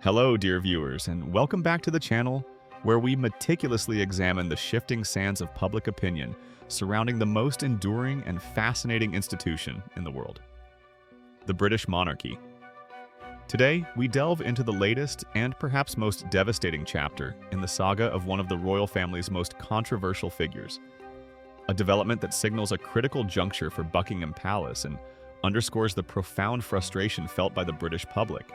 Hello, dear viewers, and welcome back to the channel where we meticulously examine the shifting sands of public opinion surrounding the most enduring and fascinating institution in the world, the British Monarchy. Today, we delve into the latest and perhaps most devastating chapter in the saga of one of the royal family's most controversial figures, a development that signals a critical juncture for Buckingham Palace and underscores the profound frustration felt by the British public.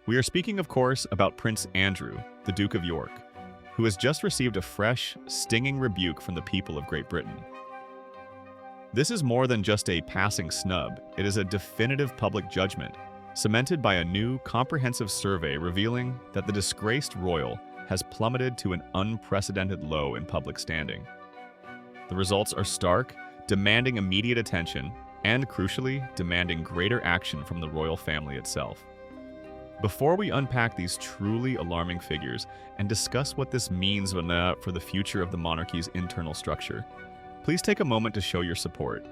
We are speaking, of course, about Prince Andrew, the Duke of York, who has just received a fresh, stinging rebuke from the people of Great Britain. This is more than just a passing snub, it is a definitive public judgment, cemented by a new, comprehensive survey revealing that the disgraced royal has plummeted to an unprecedented low in public standing. The results are stark, demanding immediate attention, and crucially, demanding greater action from the royal family itself. Before we unpack these truly alarming figures and discuss what this means for the future of the monarchy's internal structure, please take a moment to show your support.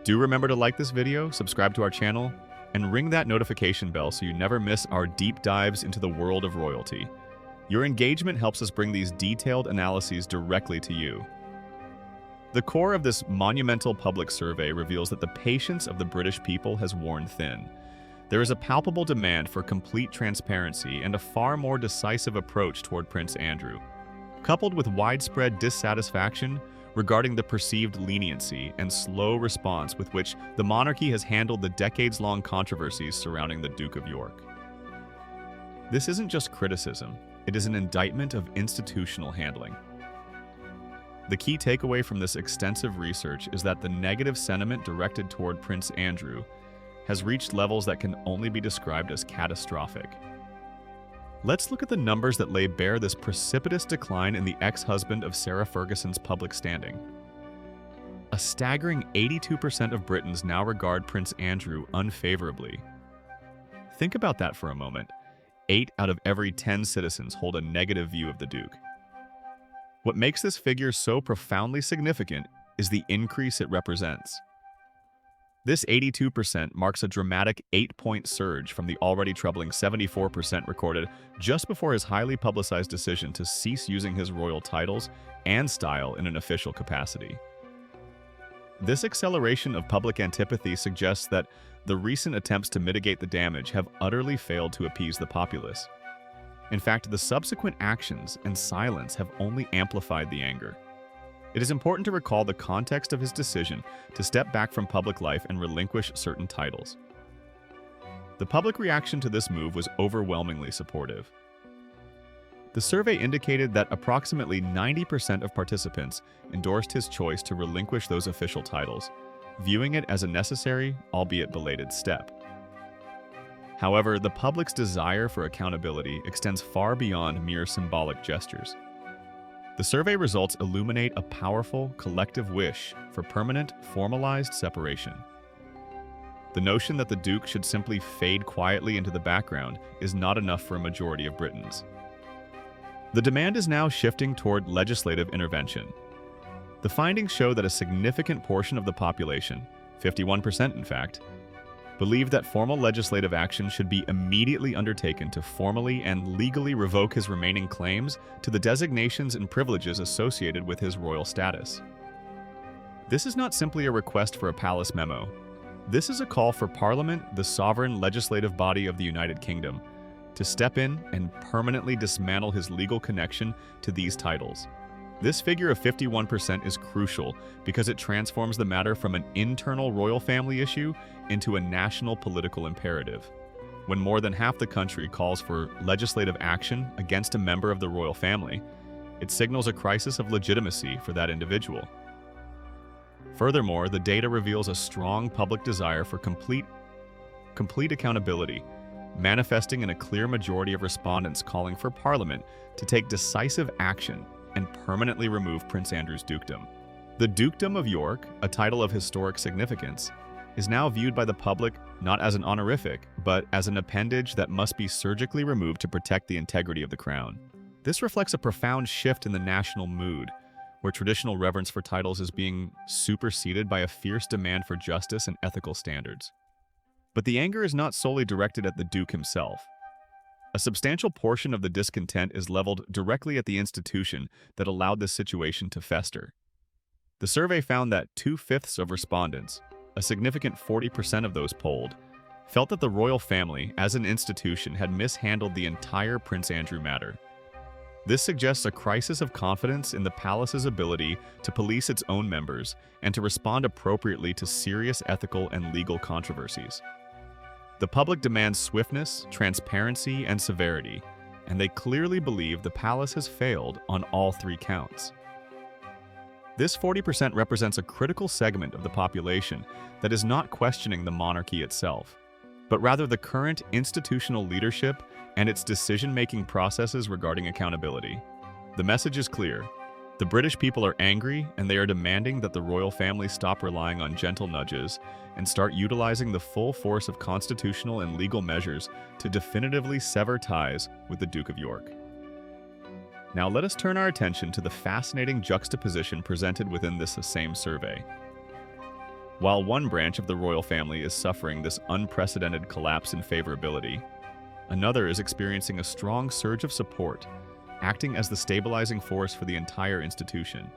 Do remember to like this video, subscribe to our channel, and ring that notification bell so you never miss our deep dives into the world of royalty. Your engagement helps us bring these detailed analyses directly to you. The core of this monumental public survey reveals that the patience of the British people has worn thin. There is a palpable demand for complete transparency and a far more decisive approach toward Prince Andrew, coupled with widespread dissatisfaction regarding the perceived leniency and slow response with which the monarchy has handled the decades-long controversies surrounding the Duke of York. This isn't just criticism, it is an indictment of institutional handling. The key takeaway from this extensive research is that the negative sentiment directed toward Prince Andrew has reached levels that can only be described as catastrophic. Let's look at the numbers that lay bare this precipitous decline in the ex-husband of Sarah Ferguson's public standing. A staggering 82% of Britons now regard Prince Andrew unfavorably. Think about that for a moment. 8 out of every 10 citizens hold a negative view of the Duke. What makes this figure so profoundly significant is the increase it represents. This 82% marks a dramatic 8-point surge from the already troubling 74% recorded just before his highly publicized decision to cease using his royal titles and style in an official capacity. This acceleration of public antipathy suggests that the recent attempts to mitigate the damage have utterly failed to appease the populace. In fact, the subsequent actions and silence have only amplified the anger. It is important to recall the context of his decision to step back from public life and relinquish certain titles. The public reaction to this move was overwhelmingly supportive. The survey indicated that approximately 90% of participants endorsed his choice to relinquish those official titles, viewing it as a necessary, albeit belated, step. However, the public's desire for accountability extends far beyond mere symbolic gestures. The survey results illuminate a powerful, collective wish for permanent, formalized separation. The notion that the Duke should simply fade quietly into the background is not enough for a majority of Britons. The demand is now shifting toward legislative intervention. The findings show that a significant portion of the population, 51% in fact, believe that formal legislative action should be immediately undertaken to formally and legally revoke his remaining claims to the designations and privileges associated with his royal status. This is not simply a request for a palace memo. This is a call for Parliament, the sovereign legislative body of the United Kingdom, to step in and permanently dismantle his legal connection to these titles. This figure of 51% is crucial because it transforms the matter from an internal royal family issue into a national political imperative. When more than half the country calls for legislative action against a member of the royal family, it signals a crisis of legitimacy for that individual. Furthermore, the data reveals a strong public desire for complete accountability, manifesting in a clear majority of respondents calling for Parliament to take decisive action and permanently remove Prince Andrew's dukedom. The Dukedom of York, a title of historic significance, is now viewed by the public not as an honorific, but as an appendage that must be surgically removed to protect the integrity of the crown. This reflects a profound shift in the national mood, where traditional reverence for titles is being superseded by a fierce demand for justice and ethical standards. But the anger is not solely directed at the Duke himself. A substantial portion of the discontent is leveled directly at the institution that allowed this situation to fester. The survey found that 2/5 of respondents, a significant 40% of those polled, felt that the royal family, as an institution, had mishandled the entire Prince Andrew matter. This suggests a crisis of confidence in the palace's ability to police its own members and to respond appropriately to serious ethical and legal controversies. The public demands swiftness, transparency, and severity, and they clearly believe the palace has failed on all three counts. This 40% represents a critical segment of the population that is not questioning the monarchy itself, but rather the current institutional leadership and its decision-making processes regarding accountability. The message is clear. The British people are angry, and they are demanding that the royal family stop relying on gentle nudges and start utilizing the full force of constitutional and legal measures to definitively sever ties with the Duke of York. Now let us turn our attention to the fascinating juxtaposition presented within this same survey. While one branch of the royal family is suffering this unprecedented collapse in favorability, another is experiencing a strong surge of support, acting as the stabilizing force for the entire institution.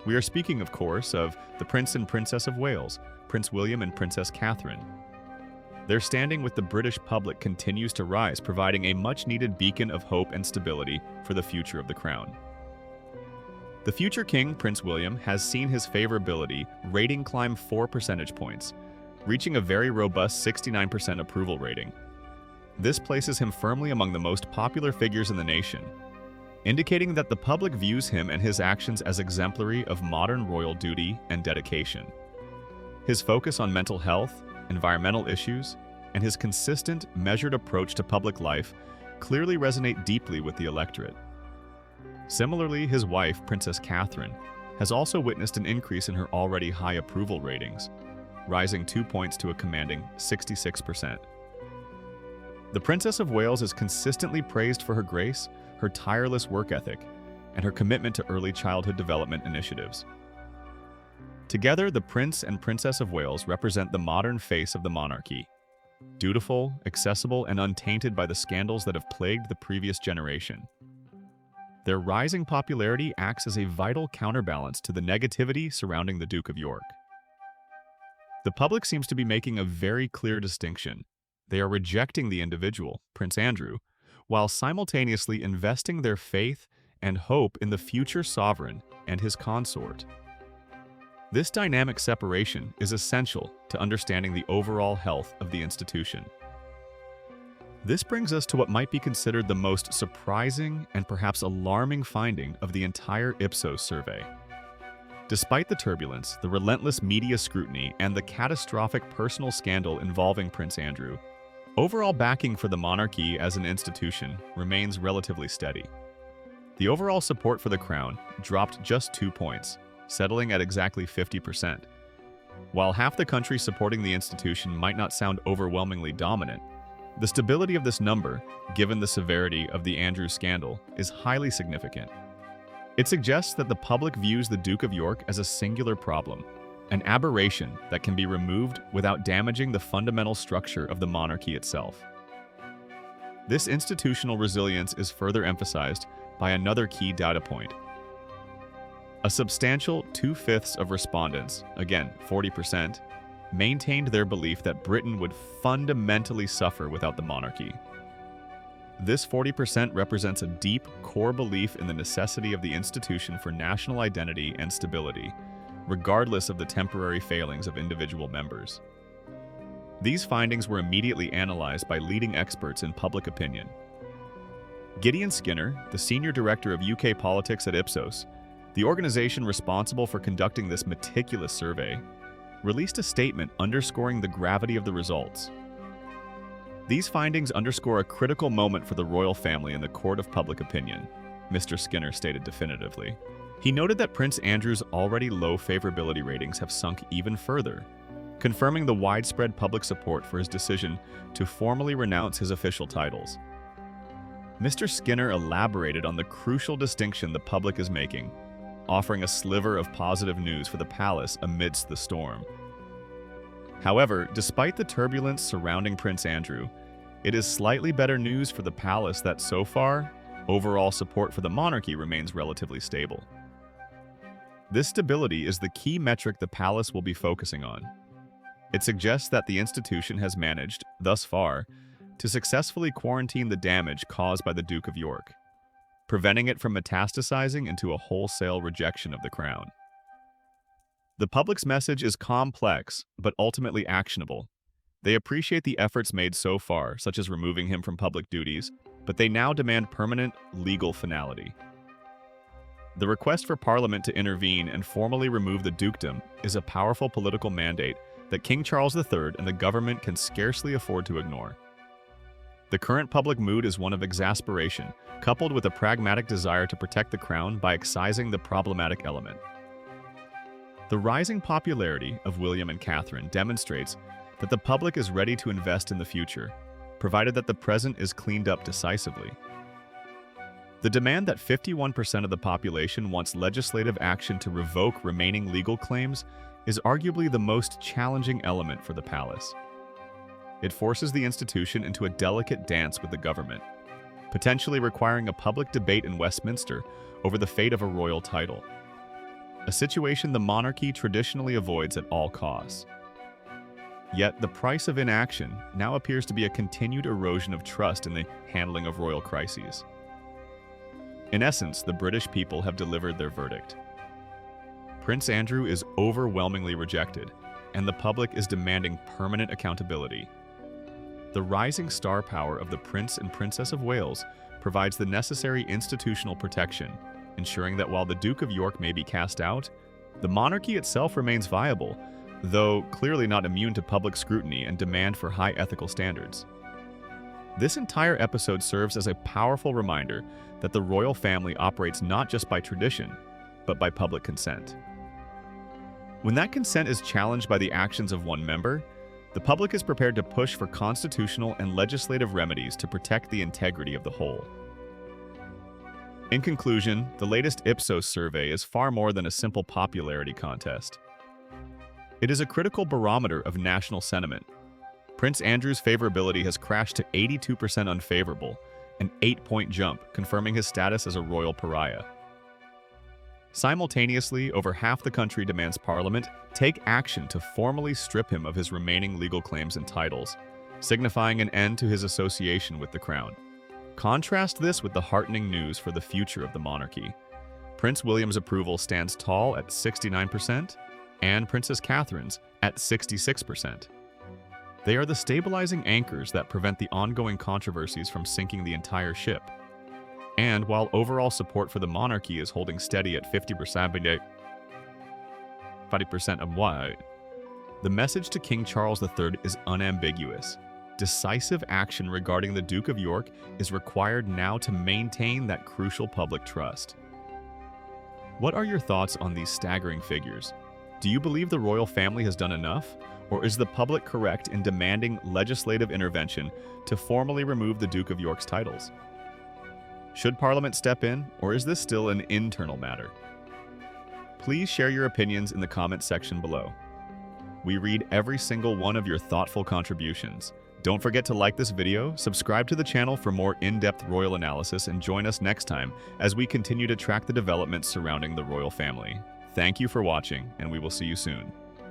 We are speaking, of course, of the Prince and Princess of Wales, Prince William and Princess Catherine. Their standing with the British public continues to rise, providing a much-needed beacon of hope and stability for the future of the crown. The future king, Prince William, has seen his favorability rating climb 4 percentage points, reaching a very robust 69% approval rating. This places him firmly among the most popular figures in the nation, indicating that the public views him and his actions as exemplary of modern royal duty and dedication. His focus on mental health, environmental issues, and his consistent, measured approach to public life clearly resonate deeply with the electorate. Similarly, his wife, Princess Catherine, has also witnessed an increase in her already high approval ratings, rising 2 points to a commanding 66%. The Princess of Wales is consistently praised for her grace, her tireless work ethic, and her commitment to early childhood development initiatives. Together, the Prince and Princess of Wales represent the modern face of the monarchy, dutiful, accessible, and untainted by the scandals that have plagued the previous generation. Their rising popularity acts as a vital counterbalance to the negativity surrounding the Duke of York. The public seems to be making a very clear distinction. They are rejecting the individual, Prince Andrew, while simultaneously investing their faith and hope in the future sovereign and his consort. This dynamic separation is essential to understanding the overall health of the institution. This brings us to what might be considered the most surprising and perhaps alarming finding of the entire Ipsos survey. Despite the turbulence, the relentless media scrutiny, and the catastrophic personal scandal involving Prince Andrew, overall backing for the monarchy as an institution remains relatively steady. The overall support for the crown dropped just 2 points, settling at exactly 50%. While half the country supporting the institution might not sound overwhelmingly dominant, the stability of this number, given the severity of the Andrew scandal, is highly significant. It suggests that the public views the Duke of York as a singular problem, an aberration that can be removed without damaging the fundamental structure of the monarchy itself. This institutional resilience is further emphasized by another key data point. A substantial 2/5 of respondents, again 40%, maintained their belief that Britain would fundamentally suffer without the monarchy. This 40% represents a deep, core belief in the necessity of the institution for national identity and stability, regardless of the temporary failings of individual members. These findings were immediately analyzed by leading experts in public opinion. Gideon Skinner, the senior director of UK politics at Ipsos, the organization responsible for conducting this meticulous survey, released a statement underscoring the gravity of the results. These findings underscore a critical moment for the royal family in the court of public opinion, Mr. Skinner stated definitively. He noted that Prince Andrew's already low favorability ratings have sunk even further, confirming the widespread public support for his decision to formally renounce his official titles. Mr. Skinner elaborated on the crucial distinction the public is making, offering a sliver of positive news for the palace amidst the storm. However, despite the turbulence surrounding Prince Andrew, It is slightly better news for the palace that so far, overall support for the monarchy remains relatively stable. This stability is the key metric the palace will be focusing on. It suggests that the institution has managed, thus far, to successfully quarantine the damage caused by the Duke of York, preventing it from metastasizing into a wholesale rejection of the crown. The public's message is complex, but ultimately actionable. They appreciate the efforts made so far, such as removing him from public duties, but they now demand permanent legal finality. The request for Parliament to intervene and formally remove the dukedom is a powerful political mandate that King Charles III and the government can scarcely afford to ignore. The current public mood is one of exasperation, coupled with a pragmatic desire to protect the crown by excising the problematic element. The rising popularity of William and Catherine demonstrates that the public is ready to invest in the future, provided that the present is cleaned up decisively. The demand that 51% of the population wants legislative action to revoke remaining legal claims is arguably the most challenging element for the palace. It forces the institution into a delicate dance with the government, potentially requiring a public debate in Westminster over the fate of a royal title, a situation the monarchy traditionally avoids at all costs. Yet the price of inaction now appears to be a continued erosion of trust in the handling of royal crises. In essence, the British people have delivered their verdict. Prince Andrew is overwhelmingly rejected, and the public is demanding permanent accountability. The rising star power of the Prince and Princess of Wales provides the necessary institutional protection, ensuring that while the Duke of York may be cast out, the monarchy itself remains viable, though clearly not immune to public scrutiny and demand for high ethical standards. This entire episode serves as a powerful reminder that the royal family operates not just by tradition, but by public consent. When that consent is challenged by the actions of one member, the public is prepared to push for constitutional and legislative remedies to protect the integrity of the whole. In conclusion, the latest Ipsos survey is far more than a simple popularity contest. It is a critical barometer of national sentiment. Prince Andrew's favorability has crashed to 82% unfavorable, an 8-point jump, confirming his status as a royal pariah. Simultaneously, over half the country demands Parliament take action to formally strip him of his remaining legal claims and titles, signifying an end to his association with the crown. Contrast this with the heartening news for the future of the monarchy. Prince William's approval stands tall at 69%, and Princess Catherine's at 66%. They are the stabilizing anchors that prevent the ongoing controversies from sinking the entire ship. And while overall support for the monarchy is holding steady at 50% of what, the message to King Charles III is unambiguous. Decisive action regarding the Duke of York is required now to maintain that crucial public trust. What are your thoughts on these staggering figures? Do you believe the royal family has done enough? Or is the public correct in demanding legislative intervention to formally remove the Duke of York's titles? Should Parliament step in, or is this still an internal matter? Please share your opinions in the comments section below. We read every single one of your thoughtful contributions. Don't forget to like this video, subscribe to the channel for more in-depth royal analysis, and join us next time as we continue to track the developments surrounding the royal family. Thank you for watching, and we will see you soon.